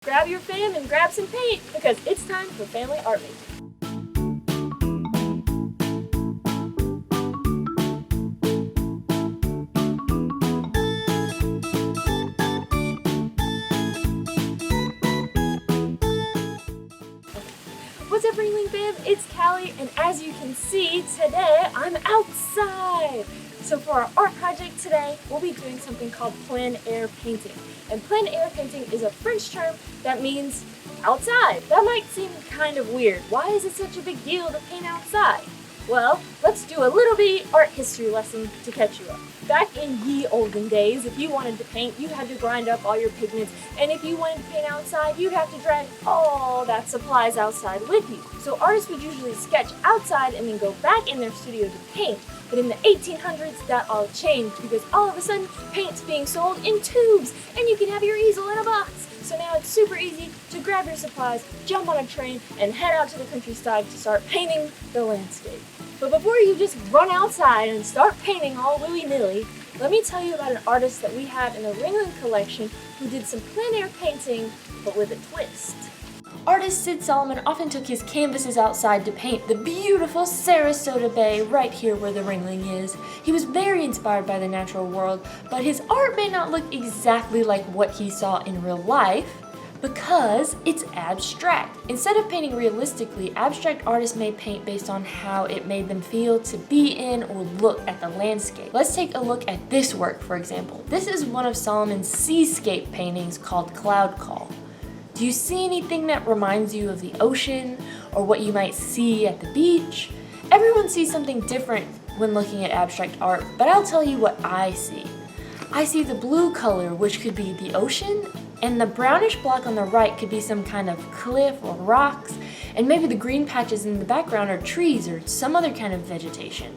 Grab your fam and grab some paint because it's time for family art making. What's up, Ringling fam? It's Kallie, and as you can see, today I'm outside. So for our art project today, we'll be doing something called plein air painting. And plein air painting is a French term that means outside. That might seem kind of weird. Why is it such a big deal to paint outside? Well, let's do a little bitty art history lesson to catch you up. Back in ye olden days, if you wanted to paint, you had to grind up all your pigments, and if you wanted to paint outside, you'd have to drag all that supplies outside with you. So artists would usually sketch outside and then go back in their studio to paint. But in the 1800s, that all changed because all of a sudden, paint's being sold in tubes, and you can have your easel in a box. So now it's super easy to grab your supplies, jump on a train, and head out to the countryside to start painting the landscape. But before you just run outside and start painting all willy-nilly, let me tell you about an artist that we have in the Ringling collection who did some plein air painting, but with a twist. Artist Sid Solomon often took his canvases outside to paint the beautiful Sarasota Bay right here where the Ringling is. He was very inspired by the natural world, but his art may not look exactly like what he saw in real life because it's abstract. Instead of painting realistically, abstract artists may paint based on how it made them feel to be in or look at the landscape. Let's take a look at this work, for example. This is one of Solomon's seascape paintings called Cloud Call. Do you see anything that reminds you of the ocean or what you might see at the beach? Everyone sees something different when looking at abstract art, but I'll tell you what I see. I see the blue color, which could be the ocean, and the brownish block on the right could be some kind of cliff or rocks, and maybe the green patches in the background are trees or some other kind of vegetation.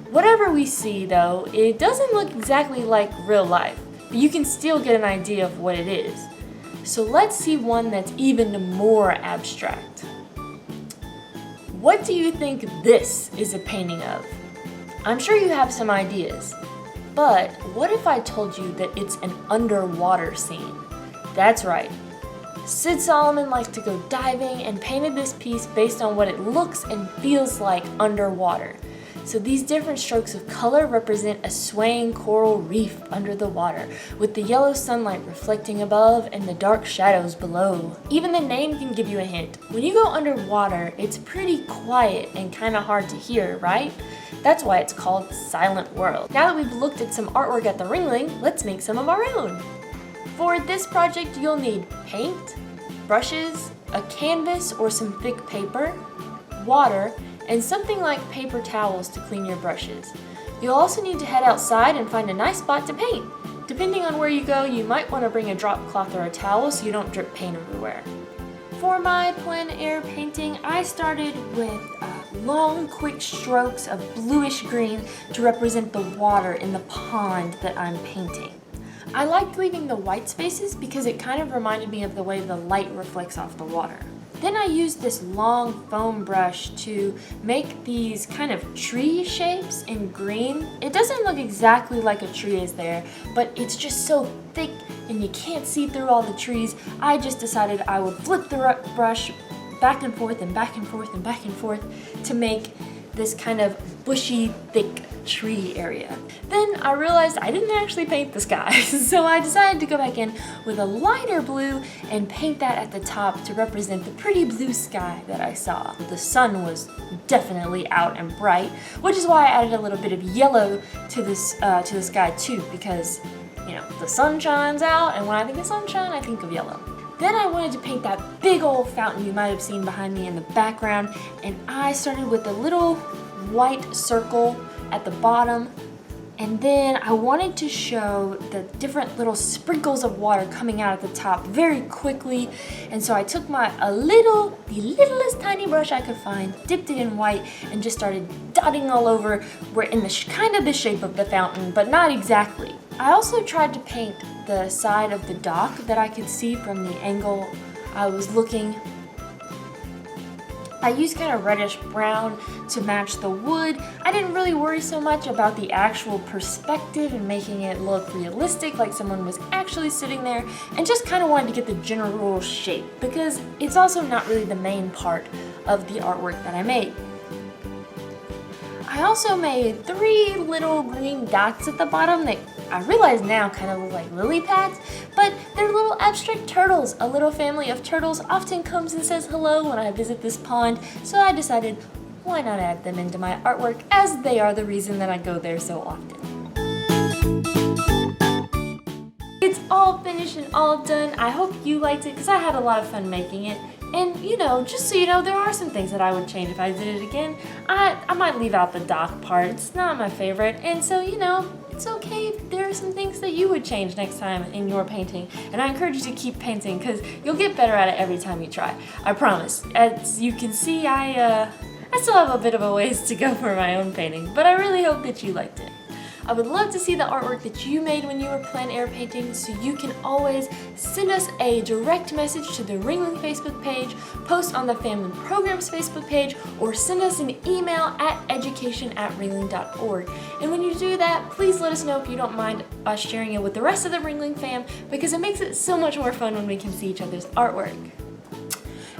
Whatever we see though, it doesn't look exactly like real life, but you can still get an idea of what it is. So let's see one that's even more abstract. What do you think this is a painting of? I'm sure you have some ideas, but what if I told you that it's an underwater scene? That's right. Sid Solomon likes to go diving and painted this piece based on what it looks and feels like underwater. So these different strokes of color represent a swaying coral reef under the water, with the yellow sunlight reflecting above and the dark shadows below. Even the name can give you a hint. When you go underwater, it's pretty quiet and kind of hard to hear, right? That's why it's called Silent World. Now that we've looked at some artwork at the Ringling, let's make some of our own. For this project, you'll need paint, brushes, a canvas or some thick paper, water, and something like paper towels to clean your brushes. You'll also need to head outside and find a nice spot to paint. Depending on where you go, you might want to bring a drop cloth or a towel so you don't drip paint everywhere. For my plein air painting, I started with long, quick strokes of bluish green to represent the water in the pond that I'm painting. I liked leaving the white spaces because it kind of reminded me of the way the light reflects off the water. Then I used this long foam brush to make these kind of tree shapes in green. It doesn't look exactly like a tree is there, but it's just so thick and you can't see through all the trees. I just decided I would flip the brush back and forth and back and forth and back and forth to make this kind of bushy, thick tree area. Then I realized I didn't actually paint the sky, so I decided to go back in with a lighter blue and paint that at the top to represent the pretty blue sky that I saw. The sun was definitely out and bright, which is why I added a little bit of yellow to this to the sky too, because you know the sun shines out, and when I think of sunshine, I think of yellow. Then I wanted to paint that big old fountain you might have seen behind me in the background, and I started with a little white circle at the bottom, and then I wanted to show the different little sprinkles of water coming out at the top very quickly, and so I took the littlest tiny brush I could find, dipped it in white, and just started dotting all over where in the kind of the shape of the fountain, but not exactly. I also tried to paint the side of the dock that I could see from the angle I was looking. I used kind of reddish brown to match the wood. I didn't really worry so much about the actual perspective and making it look realistic, like someone was actually sitting there, and just kind of wanted to get the general shape because it's also not really the main part of the artwork that I made. I also made 3 little green dots at the bottom that I realize now kind of look like lily pads, but they're little abstract turtles. A little family of turtles often comes and says hello when I visit this pond, so I decided why not add them into my artwork, as they are the reason that I go there so often. It's all finished and all done. I hope you liked it because I had a lot of fun making it. And you know, just so you know, there are some things that I would change if I did it again. I might leave out the dock part. It's not my favorite. And so, you know, it's okay if there are some things that you would change next time in your painting. And I encourage you to keep painting because you'll get better at it every time you try. I promise. As you can see, I still have a bit of a ways to go for my own painting, but I really hope that you liked it. I would love to see the artwork that you made when you were plein air painting, so you can always send us a direct message to the Ringling Facebook page, post on the Family Programs Facebook page, or send us an email at education@ringling.org. And when you do that, please let us know if you don't mind us sharing it with the rest of the Ringling fam, because it makes it so much more fun when we can see each other's artwork.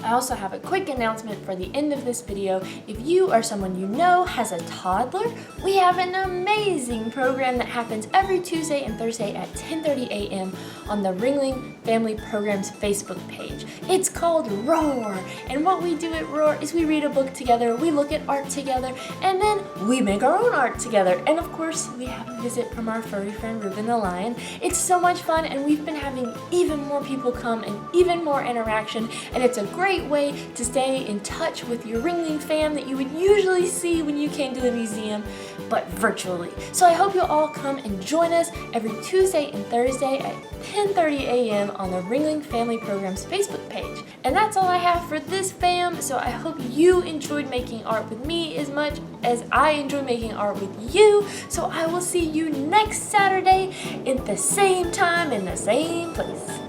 I also have a quick announcement for the end of this video. If you or someone you know has a toddler, we have an amazing program that happens every Tuesday and Thursday at 10:30 a.m. on the Ringling Family Programs Facebook page. It's called Roar, and what we do at Roar is we read a book together, we look at art together, and then we make our own art together. And of course, we have a visit from our furry friend Ruben the Lion. It's so much fun, and we've been having even more people come and even more interaction, and it's a great way to stay in touch with your Ringling fam that you would usually see when you came to the museum, but virtually. So I hope you'll all come and join us every Tuesday and Thursday at 10:30 a.m. on the Ringling Family Programs Facebook page. And that's all I have for this fam, so I hope you enjoyed making art with me as much as I enjoy making art with you. So I will see you next Saturday at the same time in the same place.